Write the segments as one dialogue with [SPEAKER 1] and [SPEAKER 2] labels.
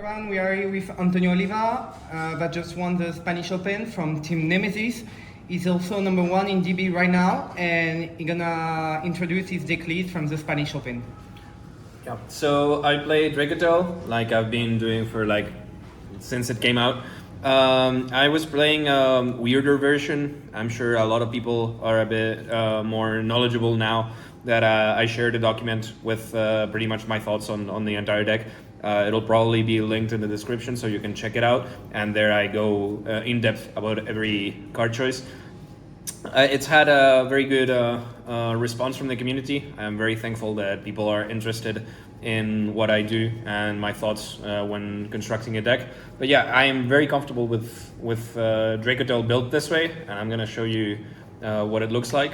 [SPEAKER 1] everyone, we are here with Antonio Oliva that just won the Spanish Open from Team Nemesis. He's also number one in DB right now, and he's gonna introduce his deck list from the Spanish Open.
[SPEAKER 2] Yeah, so I play Dracotail like I've been doing for since it came out. I was playing a weirder version. I'm sure a lot of people are a bit more knowledgeable now that I shared a document with pretty much my thoughts on the entire deck. It'll probably be linked in the description so you can check it out, and there I go in depth about every card choice. It's had a very good response from the community. I'm very thankful that people are interested in what I do and my thoughts when constructing a deck. But yeah, I am very comfortable with Dracotail built this way, and I'm gonna show you what it looks like.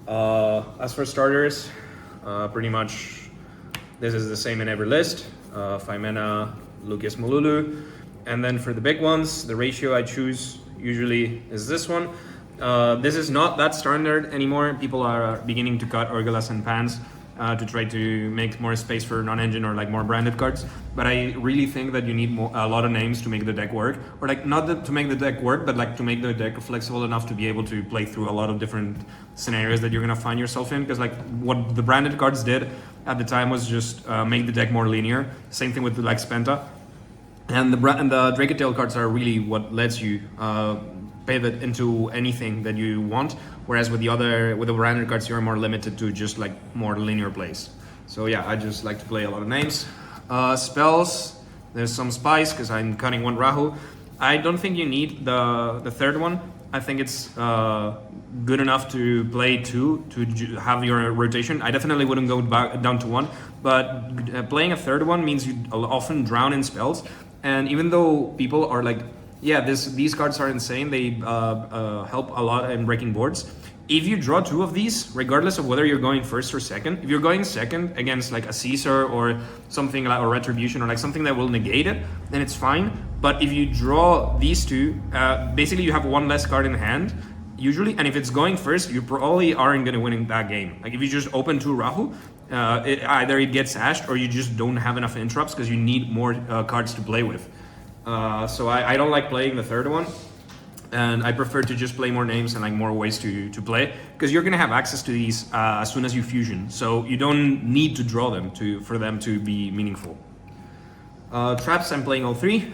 [SPEAKER 2] As for starters, pretty much this is the same in every list. 5 mana, Lucas Mululu. And then for the big ones, the ratio I choose usually is this one. This is not that standard anymore. People are beginning to cut Orgalas and Pans to try to make more space for non-engine or more branded cards. But I really think that you need a lot of names to make the deck work. Or not to make the deck work, but to make the deck flexible enough to be able to play through a lot of different scenarios that you're gonna find yourself in. Because what the branded cards did at the time was just make the deck more linear. Same thing with Spenta. And the Dracotail cards are really what lets you pivot into anything that you want, whereas with the branded cards you're more limited to just more linear plays. So yeah, I just like to play a lot of names. Spells, there's some spice because I'm cutting one Rahu. I don't think you need the third one. I think it's good enough to play two to have your rotation. I definitely wouldn't go back down to one, but playing a third one means you often drown in spells. And even though people are yeah, these cards are insane, they help a lot in breaking boards. If you draw two of these, regardless of whether you're going first or second, if you're going second against a Caesar or something like a Retribution or something that will negate it, then it's fine. But if you draw these two, basically you have one less card in hand, usually, and if it's going first, you probably aren't going to win in that game. If you just open two Rahu, either it gets ashed or you just don't have enough interrupts because you need more cards to play with. So I don't like playing the third one, and I prefer to just play more names and more ways to play, because you're gonna have access to these as soon as you fusion, so you don't need to draw them for them to be meaningful. Traps, I'm playing all three.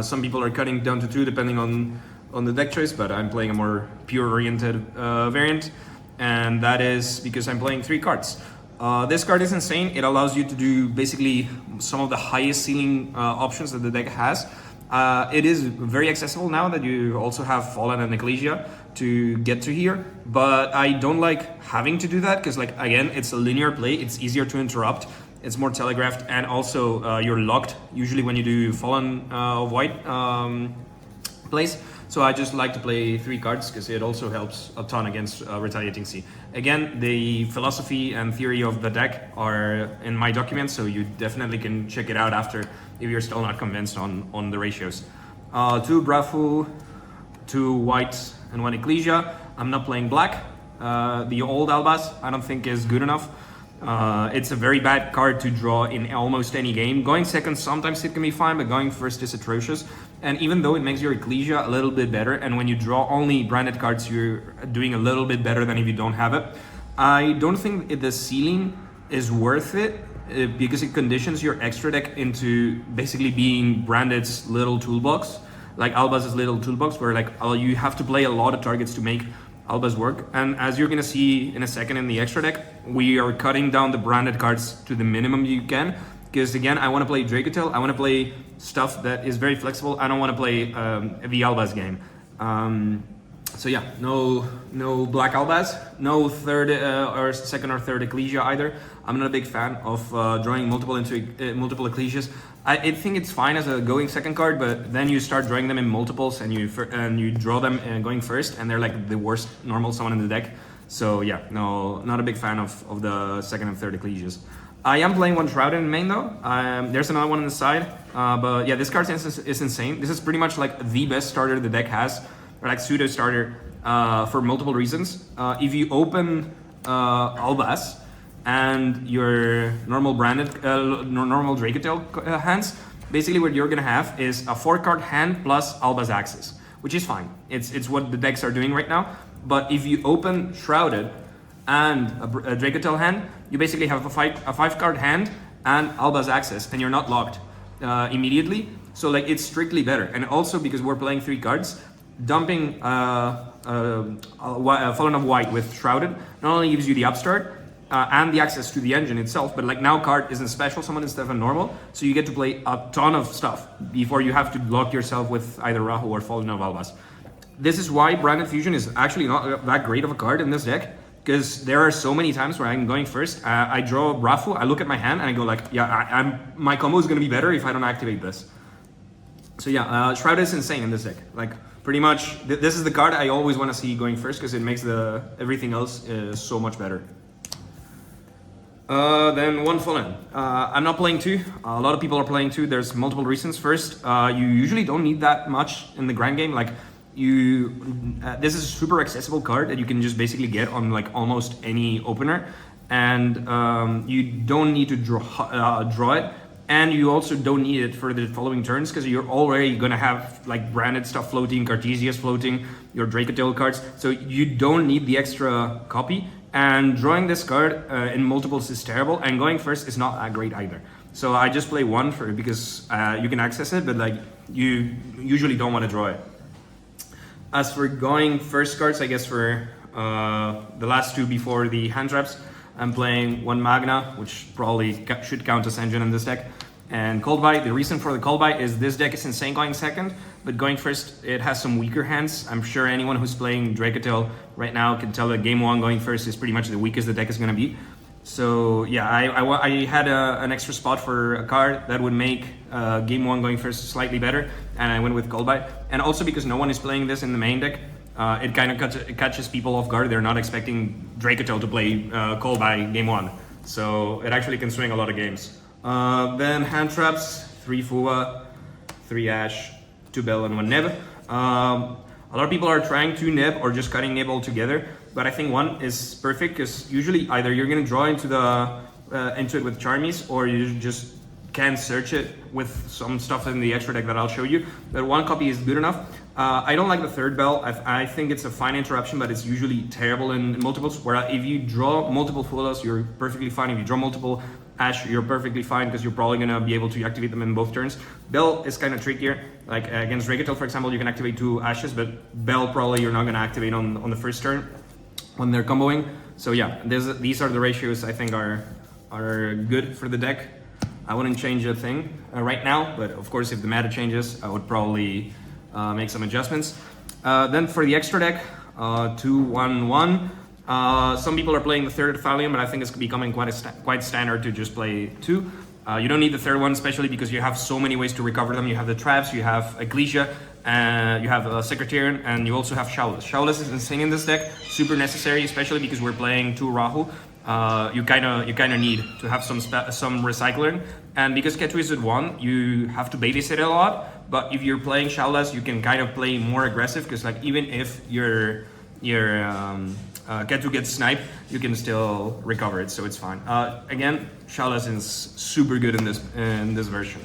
[SPEAKER 2] Some people are cutting down to two depending on the deck choice, but I'm playing a more pure oriented variant, and that is because I'm playing three cards. This card is insane. It allows you to do basically some of the highest ceiling options that the deck has. It is very accessible now that you also have Fallen and Ecclesia to get to here, but I don't like having to do that because again, it's a linear play, it's easier to interrupt, it's more telegraphed, and also you're locked usually when you do Fallen of White plays. So I just like to play three cards because it also helps a ton against Retaliating Sea. Again, the philosophy and theory of the deck are in my document, so you definitely can check it out after if you're still not convinced on the ratios. Two Brafu, two Whites, and one Ecclesia. I'm not playing black. The old Albas I don't think is good enough. It's a very bad card to draw in almost any game. Going second, sometimes it can be fine, but going first is atrocious. And even though it makes your Ecclesia a little bit better, and when you draw only branded cards, you're doing a little bit better than if you don't have it. I don't think the ceiling is worth it because it conditions your extra deck into basically being branded's little toolbox, like Alba's little toolbox, where you have to play a lot of targets to make Alba's work. And as you're gonna see in a second in the extra deck, we are cutting down the branded cards to the minimum you can, because again, I want to play Dracotail, I want to play stuff that is very flexible. I don't want to play the Alba's game. So yeah, no black Albas, no third or second or third Ecclesia either. I'm not a big fan of drawing multiple Ecclesias. I think it's fine as a going second card, but then you start drawing them in multiples and you draw them going first, and they're the worst normal summon in the deck. So yeah, no, not a big fan of the second and third Ecclesias. I am playing one Shroud in main though. There's another one on the side, but yeah, this card is insane. This is pretty much the best starter the deck has, or pseudo starter for multiple reasons. If you open Albas, and your normal branded, normal Dracotail hands, basically what you're gonna have is a 4-card hand plus Alba's Axis, which is fine. It's what the decks are doing right now. But if you open Shrouded and a Dracotail hand, you basically have a 5-card hand and Alba's Axis, and you're not locked immediately. So like it's strictly better. And also because we're playing 3 cards, dumping Fallen of White with Shrouded not only gives you the upstart and the access to the engine itself, but like now card isn't special summon instead of normal, so you get to play a ton of stuff before you have to lock yourself with either Rahu or Fallen of Albas. This is why Branded Fusion is actually not that great of a card in this deck, because there are so many times where I'm going first, I draw Rahu, I look at my hand and I go like, yeah, my combo is going to be better if I don't activate this. So yeah, Shroud is insane in this deck. Like pretty much, this is the card I always want to see going first because it makes everything else so much better. Then one Fallen. I'm not playing 2. A lot of people are playing 2. There's multiple reasons. First, you usually don't need that much in the grand game. Like this is a super accessible card that you can just basically get on like almost any opener, and you don't need to draw it, and you also don't need it for the following turns because you're already gonna have like branded stuff floating, Cartesius floating, your Dracotail cards, so you don't need the extra copy. And drawing this card in multiples is terrible, and going first is not that great either. So I just play 1 for it because you can access it, but like you usually don't want to draw it. As for going first cards, I guess for the last 2 before the hand traps, I'm playing 1 Magna, which probably should count as engine in this deck, and Cold Bite. The reason for the Cold Bite is this deck is insane going second, but going first, it has some weaker hands. I'm sure anyone who's playing Dracotail right now can tell that game 1 going first is pretty much the weakest the deck is going to be. So yeah, I had an extra spot for a card that would make game 1 going first slightly better, and I went with Cold Bite. And also because no one is playing this in the main deck, it kind of catches people off guard. They're not expecting Dracotail to play Cold Bite game 1, so it actually can swing a lot of games. Then hand traps, 3 Fuwa, 3 Ash, 2 Bell and 1 Neb. A lot of people are trying 2 Neb or just cutting Neb altogether, but I think 1 is perfect because usually either you're going to draw into it with Charmies, or you just can search it with some stuff in the extra deck that I'll show you. But 1 copy is good enough. I don't like the 3rd Bell. I think it's a fine interruption, but it's usually terrible in multiples. Where if you draw multiple Fulas, you're perfectly fine. If you draw multiple Ash, you're perfectly fine because you're probably going to be able to activate them in both turns. Bell is kind of trickier. Like against Dracotail, for example, you can activate 2 Ashes, but Bell probably you're not going to activate on the first turn when they're comboing. So yeah, these are the ratios I think are good for the deck. I wouldn't change a thing right now, but of course if the meta changes, I would probably make some adjustments. Then for the extra deck, 2-1-1. Some people are playing the 3rd Thallium, but I think it's becoming quite standard to just play 2. You don't need the 3rd one, especially because you have so many ways to recover them. You have the traps, you have Ecclesia, you have Secretarian, and you also have Showless. Showless is insane in this deck, super necessary, especially because we're playing 2 Rahu. You kind of need to have some recycling, and because Ketu is at 1, you have to babysit it a lot. But if you're playing Showless, you can kind of play more aggressive because like even if your Ketu gets sniped, you can still recover it, so it's fine. Again, Showless is super good in this version.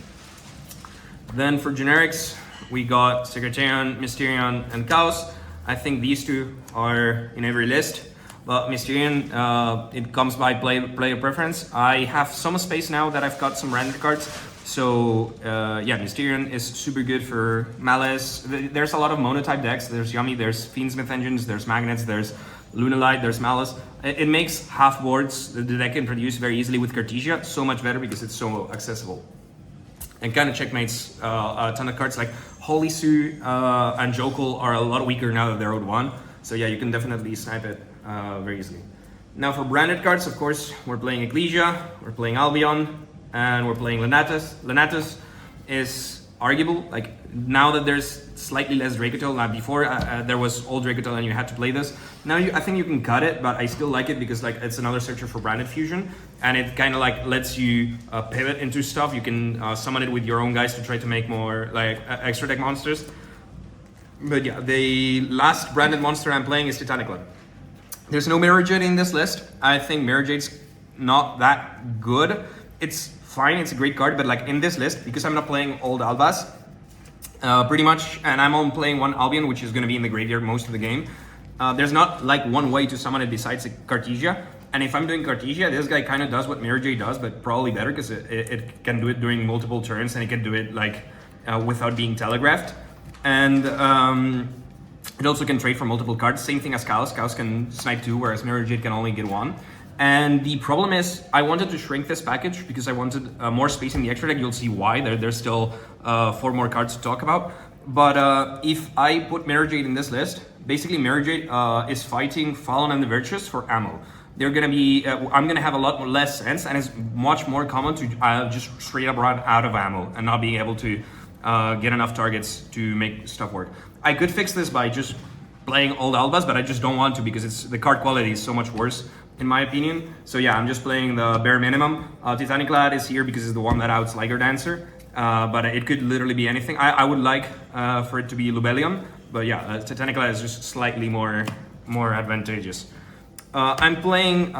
[SPEAKER 2] Then for generics, we got Secretarian, Mysterion, and Chaos. I think these 2 are in every list. But Mysterion, it comes by player preference. I have some space now that I've got some random cards. So yeah, Mysterion is super good for Malice. There's a lot of monotype decks. There's Yummy, there's Fiendsmith Engines, there's Magnets, there's Lunalight, there's Malice. It makes half boards the deck can produce very easily with Cartesia so much better because it's so accessible. And kind of checkmates a ton of cards like Holy Sue and Jokul are a lot weaker now that they're out 1. So yeah, you can definitely snipe it very easily. Now for branded cards, of course, we're playing Ecclesia, we're playing Albion, and we're playing Lenatus. Lenatus is arguable, like now that there's slightly less Dracotail. Now before there was old Dracotail and you had to play this. Now I think you can cut it, but I still like it because like it's another searcher for branded fusion, and it kind of like lets you pivot into stuff. You can summon it with your own guys to try to make more like extra deck monsters. But yeah, the last branded monster I'm playing is Titanic Club. There's no Mirror Jade in this list. I think Mirror Jade's not that good. It's fine, it's a great card, but like in this list, because I'm not playing all the Albas, pretty much, and I'm only playing one Albion, which is going to be in the graveyard most of the game. There's not like one way to summon it besides a Cartesia. And if I'm doing Cartesia, this guy kind of does what Mirror J does, but probably better, because it can do it during multiple turns, and it can do it like without being telegraphed. And it also can trade for multiple cards. Same thing as Chaos. Chaos can snipe 2, whereas Mirror J can only get 1. And the problem is, I wanted to shrink this package because I wanted more space in the extra deck. You'll see why. There's still 4 more cards to talk about. But if I put Mirror Jade in this list, basically Mirror Jade is fighting Fallen and the Virtuous for ammo. They're gonna be, I'm gonna have a lot less sense, and it's much more common to just straight up run out of ammo and not being able to get enough targets to make stuff work. I could fix this by just playing all the Albas, but I just don't want to because the card quality is so much worse, in my opinion. So yeah, I'm just playing the bare minimum. Titaniclad is here because it's the one that outs Liger Dancer, but it could literally be anything. I would like for it to be Lubellion, but yeah, Titaniclad is just slightly more advantageous. I'm playing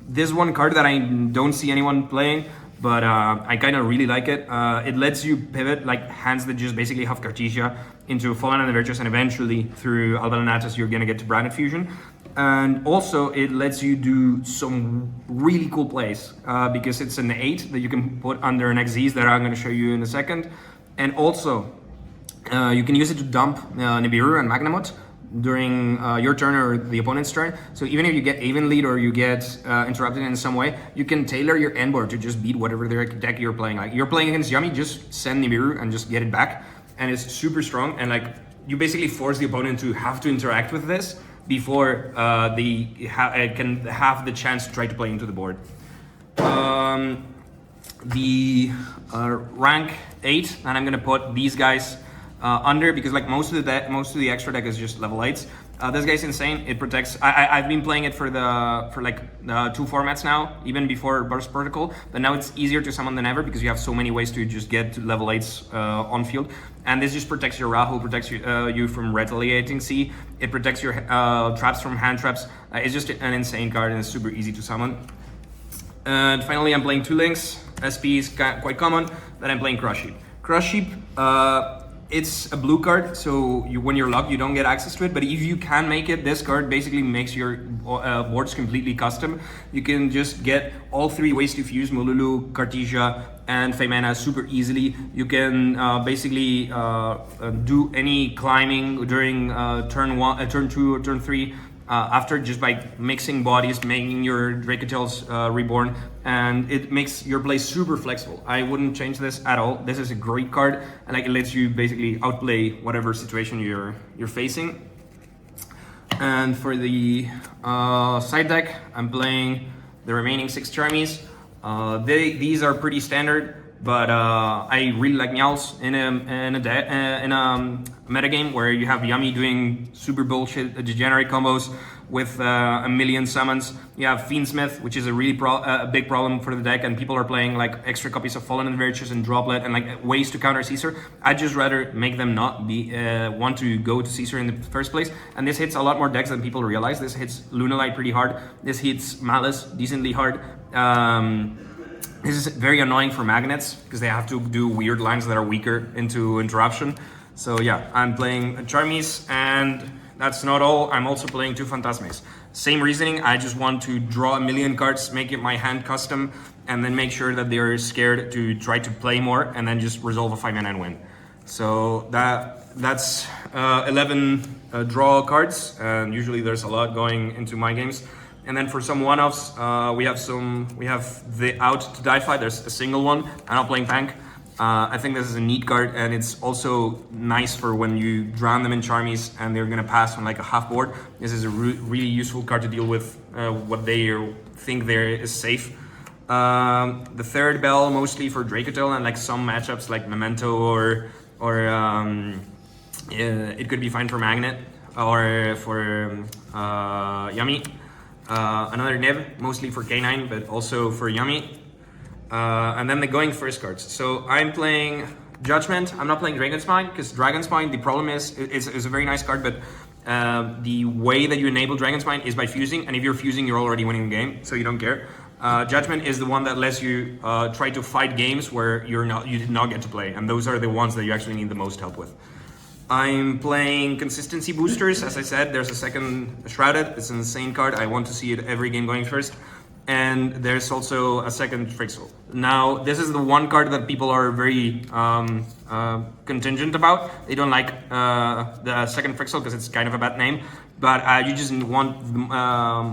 [SPEAKER 2] this one card that I don't see anyone playing, but I kind of really like it. It lets you pivot like hands that just basically have Cartesia into Fallen and the Virtuous, and eventually through Albalanatus you're gonna get to Branded Fusion. And also it lets you do some really cool plays because it's an 8 that you can put under an XZs that I'm gonna show you in a second. And also you can use it to dump Nibiru and Magnamot during your turn or the opponent's turn. So even if you get Aven lead or you get interrupted in some way, you can tailor your end board to just beat whatever deck you're playing. Like you're playing against Yami, just send Nibiru and just get it back. And it's super strong, and like you basically force the opponent to have to interact with this before they can have the chance to try to play into the board. The rank 8, and I'm gonna put these guys under because like most of the extra deck is just level 8s. This guy's insane. It protects. I've been playing it for 2 formats now, even before Burst Protocol. But now it's easier to summon than ever because you have so many ways to just get to level 8s on field. And this just protects your Rahu, protects you from retaliating C. It protects your traps from hand traps. It's just an insane card and it's super easy to summon. And finally, I'm playing 2 links. SP is quite common. Then I'm playing Crush Heap. Crush Heap. It's a blue card, so when you're locked, you don't get access to it. But if you can make it, this card basically makes your boards completely custom. You can just get all 3 ways to fuse Mululu, Cartesia, and Feymana super easily. You can basically do any climbing during turn 1, turn 2, or turn 3. After just by mixing bodies, making your Dracotails reborn, and it makes your play super flexible. I wouldn't change this at all. This is a great card, and like it lets you basically outplay whatever situation you're facing. And for the side deck, I'm playing the remaining 6 Charmies. These are pretty standard, but I really like Meowls in a metagame where you have Yami doing super bullshit degenerate combos with a million summons. You have Fiendsmith, which is a really big problem for the deck, and people are playing like extra copies of Fallen and Virtuous and Droplet and like ways to counter Caesar. I'd just rather make them not be want to go to Caesar in the first place. And this hits a lot more decks than people realize. This hits Lunalight pretty hard. This hits Malice decently hard. This is very annoying for magnets because they have to do weird lines that are weaker into interruption. So yeah, I'm playing Charmies, and that's not all. I'm also playing 2 Phantasmes. Same reasoning. I just want to draw a million cards, make it my hand custom, and then make sure that they're scared to try to play more, and then just resolve a 5-mana and win. So that's 11 draw cards, and usually there's a lot going into my games. And then for some one-offs, we have the Out to Die fight. There's a single one. I'm not playing Pank. I think this is a neat card, and it's also nice for when you drown them in Charmies and they're gonna pass on like a half board. This is a really useful card to deal with what they think there is safe. The third Bell mostly for Dracotail and like some matchups like Memento or it could be fine for Magnet or for Yami. Another Nib, mostly for K9, but also for Yami. And then the going first cards. So I'm playing Judgment. I'm not playing Dragon's Mind, because Dragon's Mind, the problem is, it's a very nice card, but the way that you enable Dragon's Mind is by fusing, and if you're fusing, you're already winning the game, so you don't care. Judgment is the one that lets you try to fight games where you did not get to play, and those are the ones that you actually need the most help with. I'm playing consistency boosters. As I said, there's a second Shrouded. It's an insane card. I want to see it every game going first. And there's also a second Frixel. Now, this is the one card that people are very contingent about. They don't like the second Frixel because it's kind of a bad name. But you just want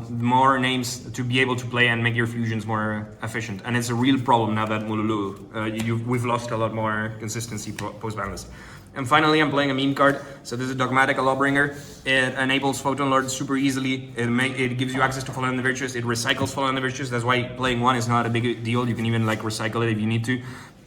[SPEAKER 2] more names to be able to play and make your fusions more efficient. And it's a real problem now that Mululu, we've lost a lot more consistency post-ban list. And finally, I'm playing a meme card. So this is Dogmatic, a Lawbringer. It enables Photon Lord super easily. It gives you access to Fallen and the Virtuous. It recycles Fallen and the Virtuous. That's why playing one is not a big deal. You can even like recycle it if you need to.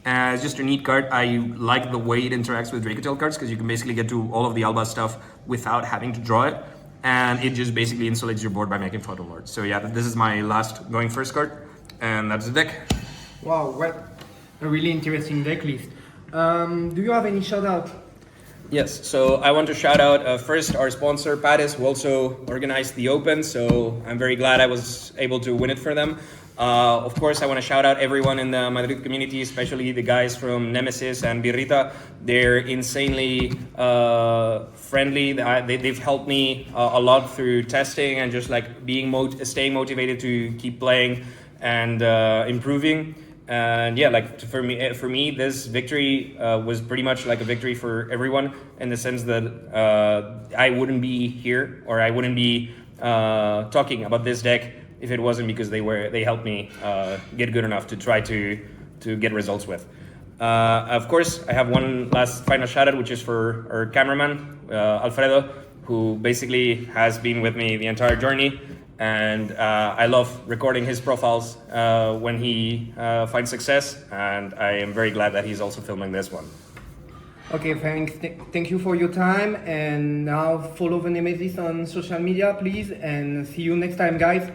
[SPEAKER 2] It's just a neat card. I like the way it interacts with Dracotail cards because you can basically get to all of the Alba stuff without having to draw it. And it just basically insulates your board by making Photon Lord. So yeah, this is my last going first card. And that's the deck.
[SPEAKER 1] Wow, what a really interesting deck list. Do you have any shout out?
[SPEAKER 2] Yes, so I want to shout out first our sponsor Paris, who also organized the Open, so I'm very glad I was able to win it for them. Of course, I want to shout out everyone in the Madrid community, especially the guys from Nemesis and Birrita. They're insanely friendly. They've helped me a lot through testing and just like staying motivated to keep playing and improving. And yeah, like for me, this victory was pretty much like a victory for everyone in the sense that I wouldn't be here or I wouldn't be talking about this deck if it wasn't because they helped me get good enough to try to get results with. Of course, I have one last final shout out, which is for our cameraman Alfredo, who basically has been with me the entire journey. And I love recording his profiles when he finds success, and I am very glad that he's also filming this one.
[SPEAKER 1] Okay, thanks. Thank you for your time, and now follow the Nemesis on social media, please, and see you next time, guys.